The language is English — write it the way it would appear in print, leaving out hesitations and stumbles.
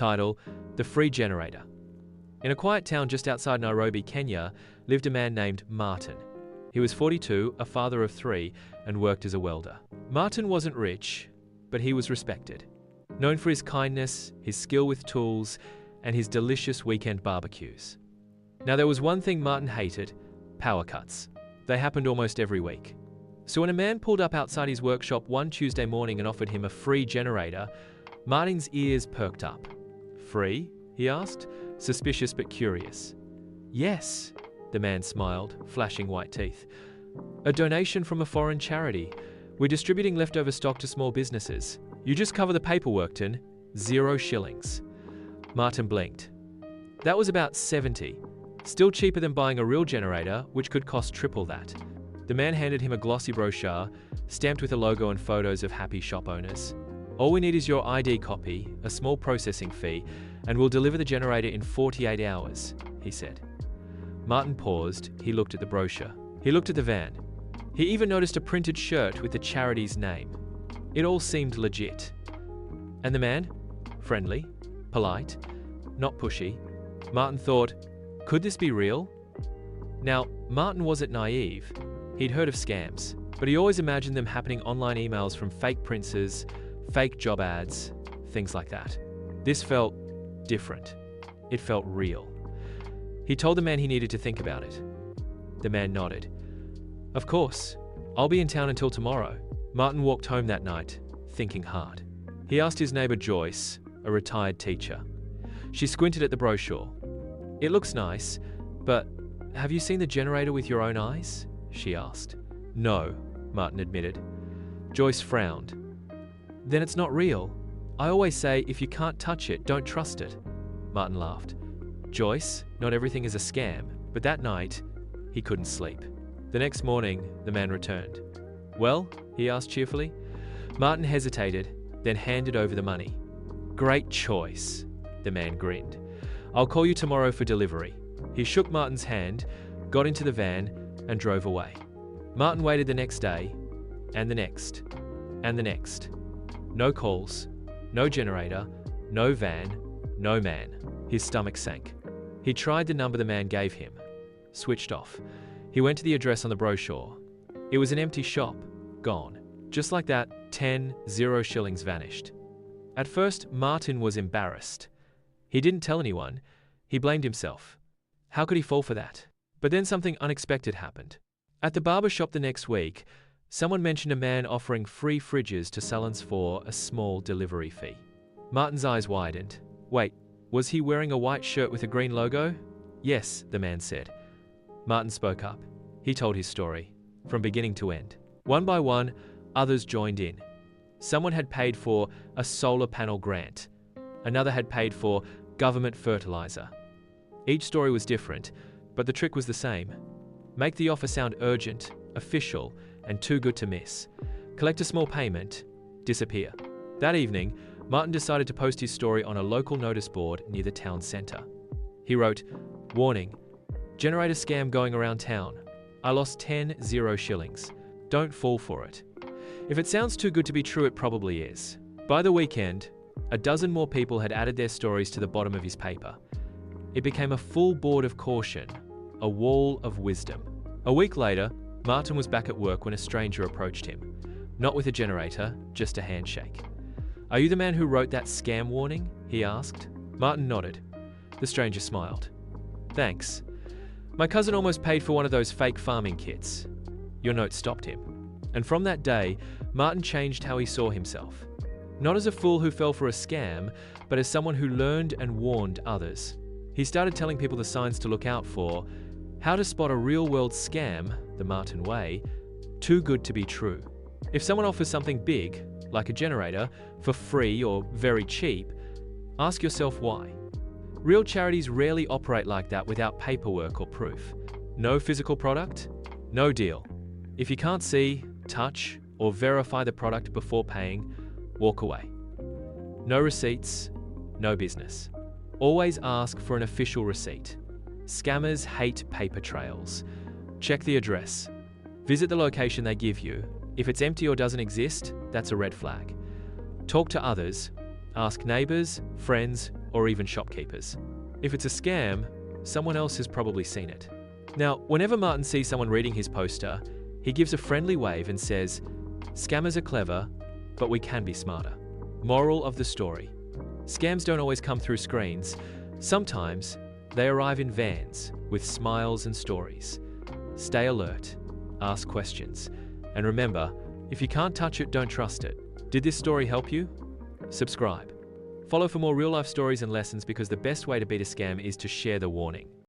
Title: The Free Generator. In a quiet town just outside Nairobi, Kenya, lived a man named Martin. He was 42, a father of 3, and worked as a welder. Martin wasn't rich, but he was respected. Known for his kindness, his skill with tools, and his delicious weekend barbecues. Now there was one thing Martin hated: power cuts. They happened almost every week. So when a man pulled up outside his workshop one Tuesday morning and offered him a free generator, Martin's ears perked up. "Free?" he asked, suspicious but curious. "Yes," the man smiled, flashing white teeth. "A donation from a foreign charity. We're distributing leftover stock to small businesses. You just cover the paperwork, Tin. 0 shillings. Martin blinked. That was about 70. Still cheaper than buying a real generator, which could cost triple that. The man handed him a glossy brochure, stamped with a logo and photos of happy shop owners. "All we need is your ID copy, a small processing fee, and we'll deliver the generator in 48 hours, he said. Martin paused. He looked at the brochure. He looked at the van. He even noticed a printed shirt with the charity's name. It all seemed legit. And the man? Friendly, polite, not pushy. Martin thought, could this be real? Now, Martin wasn't naive. He'd heard of scams, but he always imagined them happening online emails from fake princes, fake job ads, things like that. This felt different. It felt real. He told the man he needed to think about it. The man nodded. Of course. I'll be in town until tomorrow. Martin walked home that night, thinking hard. He asked his neighbor Joyce, a retired teacher. She squinted at the brochure. It looks nice, but have you seen the generator with your own eyes? She asked. No, Martin admitted. Joyce frowned. Then it's not real. I always say if you can't touch it, don't trust it. Martin laughed. Joyce, not everything is a scam, but that night, he couldn't sleep. The next morning, the man returned. Well, he asked cheerfully. Martin hesitated, then handed over the money. Great choice, the man grinned. I'll call you tomorrow for delivery. He shook Martin's hand, got into the van, and drove away. Martin waited the next day, and the next, and the next. No calls, no generator, no van, no man. His stomach sank. He tried the number the man gave him. Switched off. He went to the address on the brochure. It was an empty shop, gone. Just like that, 0 shillings vanished. At first, Martin was embarrassed. He didn't tell anyone. He blamed himself. How could he fall for that? But then something unexpected happened. At the barber shop the next week, someone mentioned a man offering free fridges to salons for a small delivery fee. Martin's eyes widened. Wait, was he wearing a white shirt with a green logo? Yes, the man said. Martin spoke up. He told his story, from beginning to end. One by one, others joined in. Someone had paid for a solar panel grant. Another had paid for government fertilizer. Each story was different, but the trick was the same. Make the offer sound urgent, official, and too good to miss. Collect a small payment, disappear. That evening, Martin decided to post his story on a local notice board near the town center. He wrote, Warning, generator scam going around town. I lost 0 shillings. Don't fall for it. If it sounds too good to be true, it probably is. By the weekend, a dozen more people had added their stories to the bottom of his paper. It became a full board of caution, a wall of wisdom. A week later, Martin was back at work when a stranger approached him. Not with a generator, just a handshake. Are you the man who wrote that scam warning? He asked. Martin nodded. The stranger smiled. Thanks. My cousin almost paid for one of those fake farming kits. Your note stopped him. And from that day, Martin changed how he saw himself. Not as a fool who fell for a scam, but as someone who learned and warned others. He started telling people the signs to look out for, how to spot a real-world scam, the Martin way, too good to be true. If someone offers something big, like a generator, for free or very cheap, ask yourself why. Real charities rarely operate like that without paperwork or proof. No physical product? No deal. If you can't see, touch, or verify the product before paying, walk away. No receipts, no business. Always ask for an official receipt. Scammers hate paper trails. Check the address. Visit the location they give you. If it's empty or doesn't exist, that's a red flag. Talk to others. Ask neighbors, friends, or even shopkeepers. If it's a scam, someone else has probably seen it. Now, whenever Martin sees someone reading his poster, he gives a friendly wave and says, "Scammers are clever, but we can be smarter." Moral of the story: scams don't always come through screens. Sometimes they arrive in vans with smiles and stories. Stay alert, ask questions, and remember, if you can't touch it, don't trust it. Did this story help you? Subscribe. Follow for more real-life stories and lessons, because the best way to beat a scam is to share the warning.